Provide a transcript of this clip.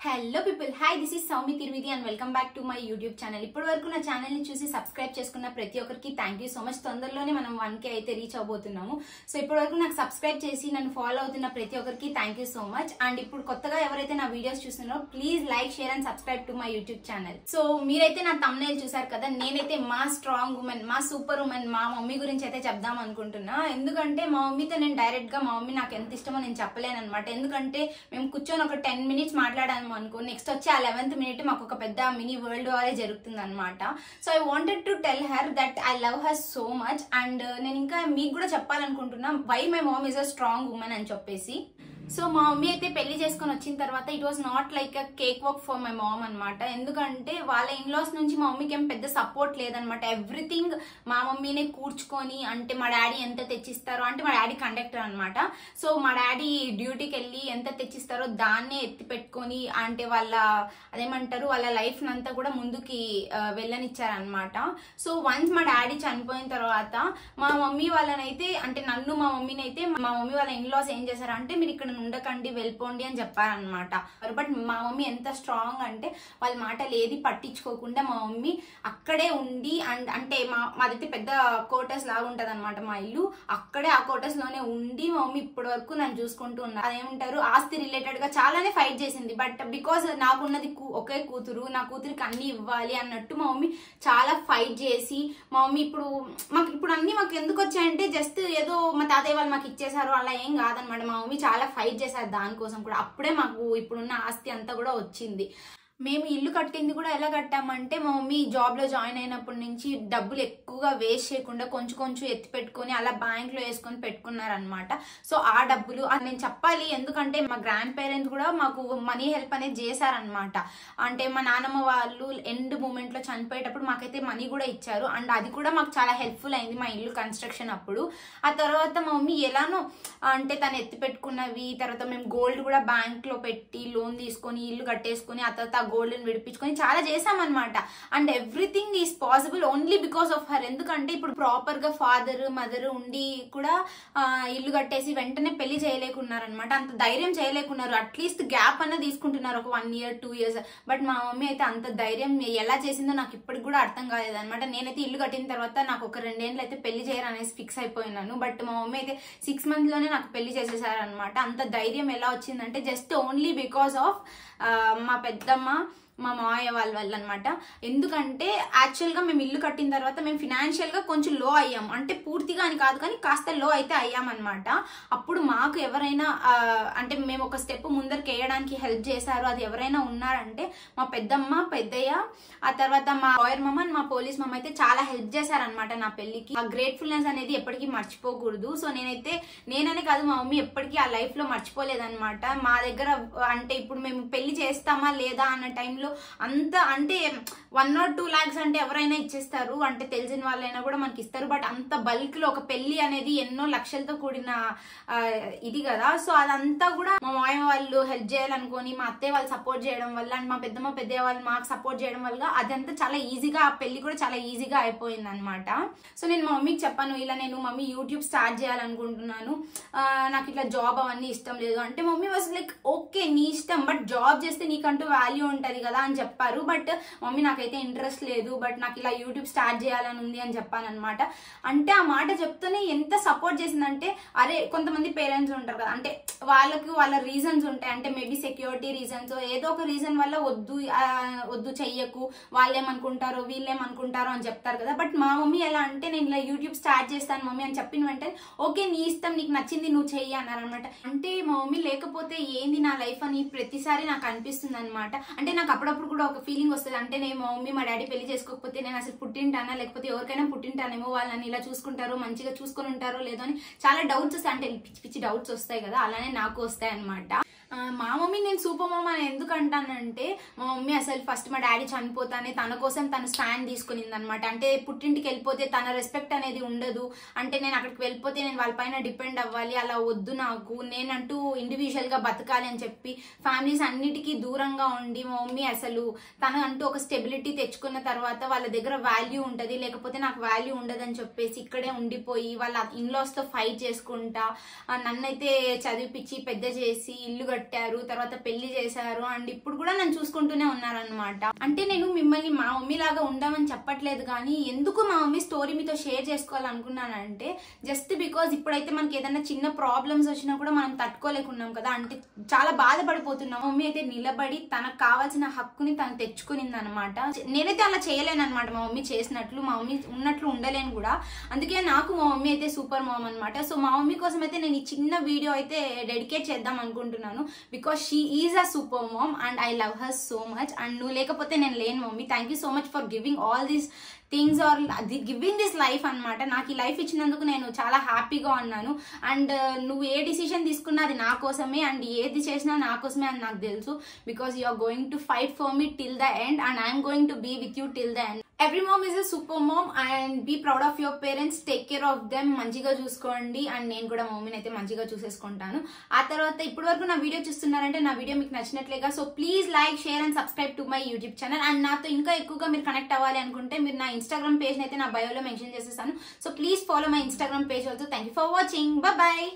Hello people, hi, this is Soumi Thirumidi and welcome back to my YouTube channel. ఇప్పటి వరకు నా channel ని చూసి సబ్స్క్రైబ్ చేసుకున్న ప్రతి ఒక్కరికి థ్యాంక్ యూ సో మచ్. తొందరలోనే మనం 1K అయితే రీచ్ అవబోతున్నాము. సో ఇప్పటి వరకు నాకు సబ్స్క్రైబ్ చేసి నన్ను ఫాలో అవుతున్న ప్రతి ఒక్కరికి thank you so much. And ఇప్పుడు కొత్తగా ఎవరైతే నా వీడియోస్ చూస్తున్నారో please like, share and subscribe to my YouTube channel. So మీరైతే నా థంబ్నెయిల్ చూసారు కదా, నేనైతే మా స్ట్రాంగ్ ఉమెన్, మా సూపర్ ఉమెన్, మా మమ్మీ గురించి అయితే చెప్దాం అనుకుంటున్నా. ఎందుకంటే మా మమ్మీతో నేను డైరెక్ట్ గా మా మమ్మీ నాకు ఎంత ఇష్టమో నేను చెప్పలేను అనమాట. ఎందుకంటే మేము కూర్చొని ఒక 10 minutes మాట్లాడాము అనుకో, నెక్స్ట్ వచ్చి ఆ 11th minute మాకు ఒక పెద్ద మినీ వరల్డ్ వారే జరుగుతుంది అనమాట. So I wanted to tell her that I love her so much. And నేను ఇంకా మీకు కూడా చెప్పాలనుకుంటున్నా why my mom is a strong woman అని చెప్పేసి. సో మా మమ్మీ అయితే పెళ్లి చేసుకుని వచ్చిన తర్వాత it was not like a cake walk for my mom అనమాట. ఎందుకంటే వాళ్ళ ఇన్లాస్ నుంచి మా మమ్మీకి ఏం పెద్ద సపోర్ట్ లేదనమాట. ఎవ్రీథింగ్ మా మమ్మీనే కూర్చుకొని, అంటే మా డాడీ ఎంత తెచ్చిస్తారో, అంటే మా డాడీ కండక్టర్ అనమాట. సో మా డాడీ డ్యూటీకి వెళ్ళి ఎంత తెచ్చిస్తారో దాన్నే ఎత్తి పెట్టుకొని, అంటే వాళ్ళ అదేమంటారు వాళ్ళ లైఫ్ నంతా కూడా ముందుకి వెళ్ళనిచ్చారనమాట. సో వన్స్ మా డాడీ చనిపోయిన తర్వాత మా మమ్మీ వాళ్ళనైతే, అంటే నన్ను మా మమ్మీని అయితే మా మమ్మీ వాళ్ళ ఇన్లాస్ ఏం చేశారంటే, మీరు ఇక్కడ ఉండకండి, వెళ్ళిపోండి అని చెప్పారనమాట. బట్ మా మమ్మీ ఎంత స్ట్రాంగ్ అంటే వాళ్ళ మాటలు ఏది పట్టించుకోకుండా మా మమ్మీ అక్కడే ఉండి, అండ్ అంటే మాదైతే పెద్ద క్వార్టర్స్ లాగా ఉంటది అనమాట మా ఇల్లు. అక్కడే ఆ క్వార్టర్స్ లోనే ఉండి మా మమ్మీ ఇప్పటి వరకు నన్ను చూసుకుంటూ ఉన్నారు. అదేమంటారు ఆస్తి రిలేటెడ్ గా చాలానే ఫైట్ చేసింది. బట్ బికాస్ నాకున్నది ఒకే కూతురు, నా కూతురికి అన్ని ఇవ్వాలి అన్నట్టు మా మమ్మీ చాలా ఫైట్ చేసి, మా మమ్మీ ఇప్పుడు అన్ని మాకు ఎందుకు వచ్చాయంటే జస్ట్ ఏదో మా తాతయ్య వాళ్ళు మాకు ఇచ్చేసారు అలా ఏం కాదనమాట. మా మమ్మీ చాలా ఫైట్ చేశారు దానికోసం కూడా. అప్పుడే మాకు ఇప్పుడున్న ఆస్తి అంతా కూడా వచ్చింది. మేము ఇల్లు కట్టింది కూడా ఎలా కట్టామంటే, మా మమ్మీ జాబ్ లో జాయిన్ అయినప్పటి నుంచి డబ్బులు ఎక్కువగా వేస్ట్ చేయకుండా కొంచెం కొంచెం ఎత్తి పెట్టుకుని అలా బ్యాంక్ లో వేసుకొని పెట్టుకున్నారనమాట. సో ఆ డబ్బులు నేను చెప్పాలి, ఎందుకంటే మా గ్రాండ్ పేరెంట్స్ కూడా మాకు మనీ హెల్ప్ అనేది చేశారనమాట. అంటే మా నాన్నమ్మ వాళ్ళు ఎండ్ మూమెంట్ లో చనిపోయేటప్పుడు మాకైతే మనీ కూడా ఇచ్చారు. అండ్ అది కూడా మాకు చాలా హెల్ప్ఫుల్ అయింది మా ఇల్లు కన్స్ట్రక్షన్ అప్పుడు. ఆ తర్వాత మా మమ్మీ ఎలానో అంటే తను ఎత్తి పెట్టుకున్నవి, తర్వాత మేము గోల్డ్ కూడా బ్యాంక్ లో పెట్టి లోన్ తీసుకొని ఇల్లు కట్టేసుకుని, ఆ తర్వాత గోల్డ్ విడిపించుకొని చాలా చేసామన్నమాట. And everything is possible only because of her. ఎందుకంటే ఇప్పుడు ప్రాపర్ గా ఫాదర్ మదర్ ఉండి కూడా ఇల్లు కట్టేసి వెంటనే పెళ్లి చేయలేకున్నారనమాట. అంత ధైర్యం చేయలేకున్నారు. అట్లీస్ట్ గ్యాప్ అన్న తీసుకుంటున్నారు, ఒక 1 year 2 years. బట్ మా మమ్మీ అయితే అంత ధైర్యం ఎలా చేసిందో నాకు ఇప్పటికి కూడా అర్థం కాలేదనమాట. నేనైతే ఇల్లు కట్టిన తర్వాత నాకు ఒక 2 ఏళ్ళు అయితే పెళ్లి చేయరు అనేసి ఫిక్స్ అయిపోయినాను. బట్ మా మమ్మీ అయితే 6 months లోనే నాకు పెళ్లి చేసేసారనమాట. అంత ధైర్యం ఎలా వచ్చిందంటే జస్ట్ ఓన్లీ బికాస్ ఆఫ్ మా పెద్దమ్మ, మా మావయ్య వాళ్ళ వల్ల అనమాట. ఎందుకంటే యాక్చువల్ గా మేము ఇల్లు కట్టిన తర్వాత మేము ఫినాన్షియల్ గా కొంచెం లో అయ్యాం. అంటే పూర్తిగా అని కాదు కానీ కాస్త లో అయితే అయ్యామన్నమాట. అప్పుడు మాకు ఎవరైనా అంటే మేము ఒక స్టెప్ ముందరికి వేయడానికి హెల్ప్ చేశారు, అది ఎవరైనా ఉన్నారంటే మా పెద్దమ్మ, పెద్దయ్య, ఆ తర్వాత మా లాయర్ మమ్మ, మా పోలీస్ మమ్మ అయితే చాలా హెల్ప్ చేశారనమాట నా పెళ్లికి. ఆ గ్రేట్ఫుల్నెస్ అనేది ఎప్పటికీ మర్చిపోకూడదు. సో నేననే కాదు మా మమ్మీ ఎప్పటికీ ఆ లైఫ్ లో మర్చిపోలేదన్నమాట. మా దగ్గర అంటే ఇప్పుడు మేము పెళ్లి చేస్తామా లేదా అన్న టైంలో అంత అంటే 1 or 2 lakhs అంటే ఎవరైనా ఇచ్చేస్తారు, అంటే తెలిసిన వాళ్ళైనా కూడా మనకి ఇస్తారు. బట్ అంత బల్క్ లో ఒక పెళ్లి అనేది ఎన్నో లక్షలతో కూడిన ఇది కదా. సో అదంతా కూడా మా మాయ వాళ్ళు హెల్ప్ చేయాలనుకొని, మా అత్తయ్య వాళ్ళు సపోర్ట్ చేయడం వల్ల, అండ్ మా పెద్దమ్మ పెద్దయ్య వాళ్ళు మాకు సపోర్ట్ చేయడం వల్ల అదంతా చాలా ఈజీగా, ఆ పెళ్లి కూడా చాలా ఈజీగా అయిపోయింది అనమాట. సో నేను మా మమ్మీకి చెప్పాను, ఇలా నేను మమ్మీ యూట్యూబ్ స్టార్ట్ చేయాలనుకుంటున్నాను, నాకు ఇట్లా జాబ్ అవన్నీ ఇష్టం లేదు అంటే మమ్మీ వాజ్ లైక్ ఓకే నీ ఇష్టం, బట్ జాబ్ చేస్తే నీకంటూ వాల్యూ ఉంటది కదా అని చెప్పారు. బట్ మమ్మీ నాకైతే ఇంట్రెస్ట్ లేదు, బట్ నాకు ఇలా యూట్యూబ్ స్టార్ట్ చేయాలని ఉంది అని చెప్పానమాట. అంటే ఆ మాట చెప్తూనే ఎంత సపోర్ట్ చేసిందంటే, అరే కొంతమంది పేరెంట్స్ ఉంటారు కదా, అంటే వాళ్ళకి వాళ్ళ రీజన్స్ ఉంటాయి. అంటే మేబీ సెక్యూరిటీ రీజన్స్, ఏదో ఒక రీజన్ వల్ల వద్దు చెయ్యకు, వాళ్ళేమనుకుంటారో వీళ్ళేమనుకుంటారో అని చెప్తారు కదా. బట్ మా మమ్మీ ఎలా అంటే, నేను ఇలా యూట్యూబ్ స్టార్ట్ చేస్తాను మమ్మీ అని చెప్పిన వెంటనే ఓకే నీ ఇష్టం, నీకు నచ్చింది నువ్వు చెయ్యి అన్నారనమాట. అంటే మా మమ్మీ లేకపోతే ఏంది నా లైఫ్ అని ప్రతిసారి నాకు అనిపిస్తుంది అనమాట. అంటే నాకు అప్పుడప్పుడు కూడా ఒక ఫీలింగ్ వస్తుంది, అంటే నేను మా మమ్మీ మా డాడీ పెళ్లి చేసుకోకపోతే నేను అసలు పుట్టింటానా, లేకపోతే ఎవరికైనా పుట్టింటానేమో, వాళ్ళని ఇలా చూసుకుంటారో మంచిగా చూసుకొని ఉంటారో లేదో అని చాలా డౌట్స్ వస్తాయి. అంటే పిచ్చి పిచ్చి డౌట్స్ వస్తాయి కదా, అలానే నాకు వస్తాయి అనమాట. మా మమ్మీ నేను సూపర్ మమ్మ అని ఎందుకు అంటానంటే, మా మమ్మీ అసలు ఫస్ట్ మా డాడీ చనిపోతానే తన కోసం తను స్టాండ్ తీసుకునింది అనమాట. అంటే పుట్టింటికి వెళ్ళిపోతే తన రెస్పెక్ట్ అనేది ఉండదు, అంటే నేను అక్కడికి వెళ్ళిపోతే నేను వాళ్ళపైన డిపెండ్ అవ్వాలి, అలా వద్దు, నాకు నేనంటూ ఇండివిజువల్ గా బతకాలి అని చెప్పి ఫ్యామిలీస్ అన్నిటికీ దూరంగా ఉండి మా మమ్మీ అసలు తన అంటూ ఒక స్టెబిలిటీ తెచ్చుకున్న తర్వాత వాళ్ళ దగ్గర వాల్యూ ఉంటది, లేకపోతే నాకు వాల్యూ ఉండదని చెప్పేసి ఇక్కడే ఉండిపోయి వాళ్ళ ఇన్లాస్ తో ఫైట్ చేసుకుంటా నన్నైతే చదివిపించి పెద్ద చేసి ఇల్లు కట్టారు, తర్వాత పెళ్లి చేశారు, అండ్ ఇప్పుడు కూడా నన్ను చూసుకుంటూనే ఉన్నారనమాట. అంటే నేను మిమ్మల్ని మా మమ్మీ లాగా ఉండమని చెప్పట్లేదు, కానీ ఎందుకు మా మమ్మీ స్టోరీ మీతో షేర్ చేసుకోవాలనుకున్నానంటే జస్ట్ బికాజ్ ఇప్పుడైతే మనకి ఏదైనా చిన్న ప్రాబ్లమ్స్ వచ్చినా కూడా మనం తట్టుకోలేకున్నాం కదా, అంటే చాలా బాధపడిపోతున్నాం. మమ్మీ అయితే నిలబడి తనకు కావాల్సిన హక్కుని తను తెచ్చుకునింది అనమాట. నేనైతే అలా చేయలేను అనమాట, మా మమ్మీ చేసినట్లు, మా మమ్మీ ఉన్నట్లు ఉండలేను కూడా. అందుకే నాకు మా మమ్మీ అయితే సూపర్ మామ్ అనమాట. సో మా మమ్మీ కోసం అయితే నేను ఈ చిన్న వీడియో అయితే డెడికేట్ చేద్దాం అనుకుంటున్నాను, because she is a super mom and I love her so much. And నువ్వు లేకపోతే నేను లేను mummy. Thank you so much for giving all these things or giving this life అనమాట. నాకు ఈ లైఫ్ ఇచ్చినందుకు నేను చాలా హ్యాపీగా ఉన్నాను. అండ్ నువ్వు ఏ డిసిషన్ తీసుకున్నా అది నా కోసమే, అండ్ ఏది చేసినా నా కోసమే అని నాకు తెలుసు, because you are going to fight for me till the end and I'm going to be with you till the end. Every mom is a super mom and be proud of your parents. Take care of them, మంచిగా చూసుకోండి. And నేను కూడా మా మమ్మీని అయితే మంచిగా చూసేసుకుంటాను. ఆ తర్వాత ఇప్పటి వరకు నా వీడియో చూస్తున్నారంటే నా వీడియో మీకు నచ్చినట్లేగా. So please like, share and subscribe to my YouTube channel. And నాతో ఇంకా ఎక్కువగా మీరు కనెక్ట్ అవ్వాలి అనుకుంటే మీరు నా ఇన్స్టాగ్రామ్ పేజ్ అయితే నా బయోలో మెన్షన్ చేసేసాను. So please follow my Instagram page also. Thank you for watching. Bye.